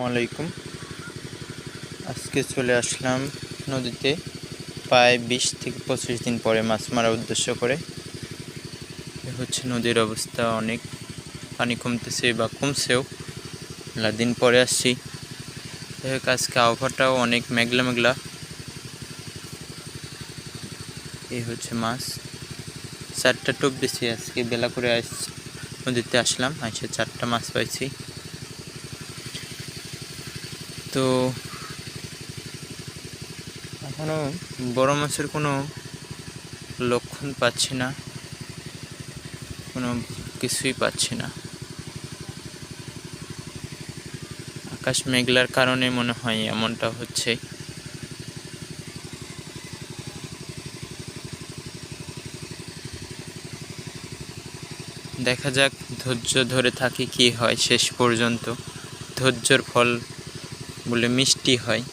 আলাইকুম। আজকে চলে আসলাম নদীতে প্রায় 20 থেকে 25 দিন পরে মাছ মারার উদ্দেশ্য করে। হচ্ছে নদীর অবস্থা, অনেক পানি কমতেছে বা কমছেও, মেলা দিন পরে আসছি। আজকে আবহাওয়াটাও অনেক মেঘলা মেঘলা। এই হচ্ছে মাছ, 4টা টোপ দিছি। আজকে বেলা করে নদীতে আসলাম, এসে 4টা মাছ পাইছি। তো এখনো বড় মাছের কোনো লক্ষণ পাচ্ছি না, কোনো কিছুই পাচ্ছি না। আকাশ মেঘলার কারণে মনে হয় এমনটা হচ্ছে। দেখা যাক, ধৈর্য ধরে থাকি কি হয় শেষ পর্যন্ত। ধৈর্যের ফল বলে মিষ্টি হয়।